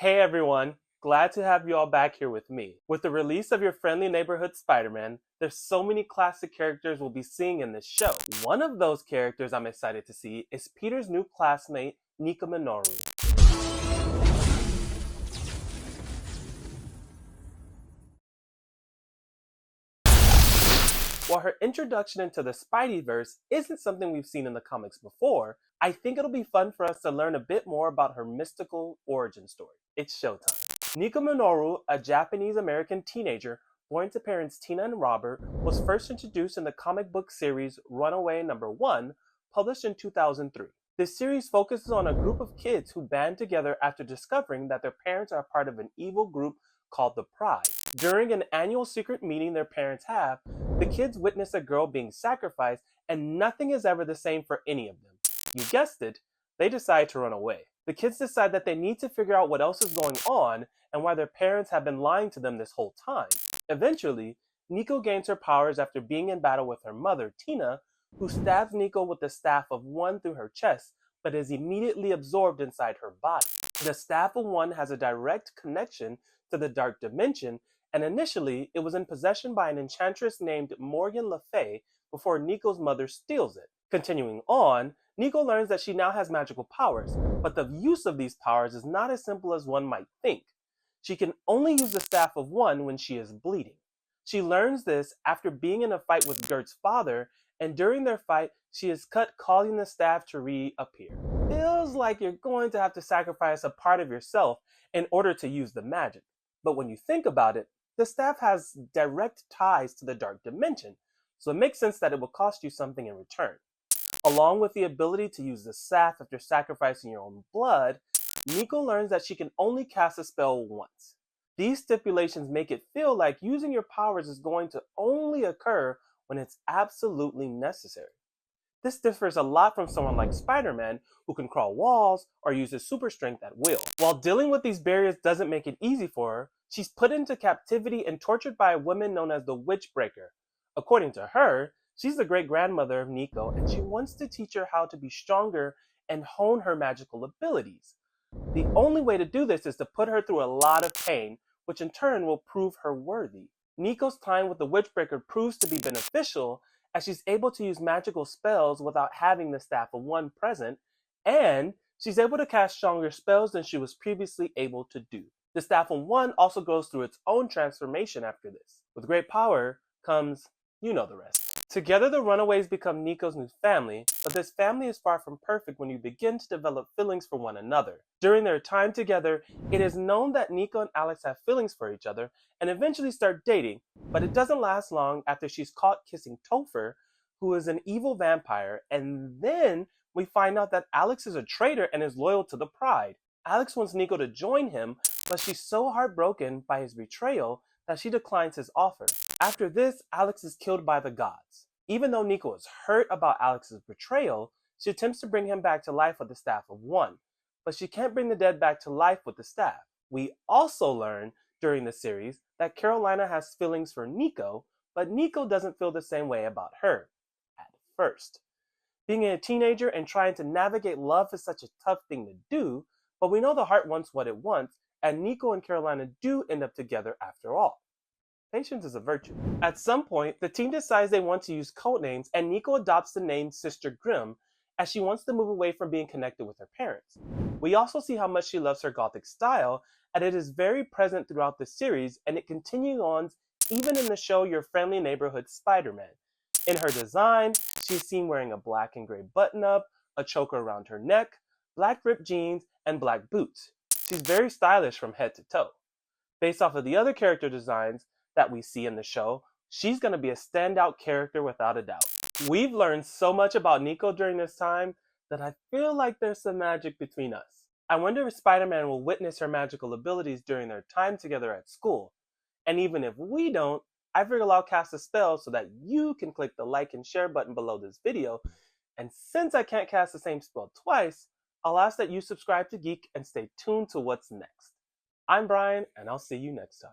Hey everyone, glad to have you all back here with me. With the release of your friendly neighborhood Spider-Man, there's so many classic characters we'll be seeing in this show. One of those characters I'm excited to see is Peter's new classmate, Nico Minoru. While her introduction into the Spideyverse isn't something we've seen in the comics before, I think it'll be fun for us to learn a bit more about her mystical origin story. It's showtime. Nico Minoru, a Japanese-American teenager born to parents Tina and Robert, was first introduced in the comic book series Runaway #1, published in 2003. This series focuses on a group of kids who band together after discovering that their parents are part of an evil group called the Pride. During an annual secret meeting their parents have, the kids witness a girl being sacrificed, and nothing is ever the same for any of them. You guessed it, they decide to run away. The kids decide that they need to figure out what else is going on and why their parents have been lying to them this whole time. Eventually, Nico gains her powers after being in battle with her mother, Tina, who stabs Nico with the Staff of One through her chest, but is immediately absorbed inside her body. The Staff of One has a direct connection to the Dark Dimension, and initially it was in possession by an enchantress named Morgan Le Fay before Nico's mother steals it. Continuing on, Nico learns that she now has magical powers, but the use of these powers is not as simple as one might think. She can only use the Staff of One when she is bleeding. She learns this after being in a fight with Gert's father, and during their fight, she is cut, causing the staff to reappear. Feels like you're going to have to sacrifice a part of yourself in order to use the magic. But when you think about it, the staff has direct ties to the Dark Dimension, so it makes sense that it will cost you something in return. Along with the ability to use the staff after sacrificing your own blood, Nico learns that she can only cast a spell once. These stipulations make it feel like using your powers is going to only occur when it's absolutely necessary. This differs a lot from someone like Spider-Man, who can crawl walls or uses super strength at will. While dealing with these barriers doesn't make it easy for her, she's put into captivity and tortured by a woman known as the Witchbreaker. According to her, she's the great-grandmother of Nico, and she wants to teach her how to be stronger and hone her magical abilities. The only way to do this is to put her through a lot of pain, which in turn will prove her worthy. Nico's time with the Witchbreaker proves to be beneficial, as she's able to use magical spells without having the Staff of One present, and she's able to cast stronger spells than she was previously able to do. The Staff of One also goes through its own transformation after this. With great power comes, you know the rest. Together, the Runaways become Nico's new family, but this family is far from perfect when you begin to develop feelings for one another. During their time together, it is known that Nico and Alex have feelings for each other and eventually start dating, but it doesn't last long after she's caught kissing Topher, who is an evil vampire, and then we find out that Alex is a traitor and is loyal to the Pride. Alex wants Nico to join him, but she's so heartbroken by his betrayal that she declines his offer. After this, Alex is killed by the gods. Even though Nico is hurt about Alex's betrayal, she attempts to bring him back to life with the Staff of One, but she can't bring the dead back to life with the staff. We also learn during the series that Carolina has feelings for Nico, but Nico doesn't feel the same way about her at first. Being a teenager and trying to navigate love is such a tough thing to do, but we know the heart wants what it wants, and Nico and Carolina do end up together after all. Patience is a virtue. At some point, the team decides they want to use codenames, and Nico adopts the name Sister Grimm, as she wants to move away from being connected with her parents. We also see how much she loves her gothic style, and it is very present throughout the series, and it continues on even in the show Your Friendly Neighborhood Spider-Man. In her design, she's seen wearing a black and gray button-up, a choker around her neck, black ripped jeans, and black boots. She's very stylish from head to toe. Based off of the other character designs that we see in the show, she's going to be a standout character without a doubt. We've learned so much about Nico during this time that I feel like there's some magic between us. I wonder if Spider-Man will witness her magical abilities during their time together at school. And even if we don't, I figure I'll cast a spell so that you can click the like and share button below this video. And since I can't cast the same spell twice, I'll ask that you subscribe to Geek and stay tuned to what's next. I'm Brian, and I'll see you next time.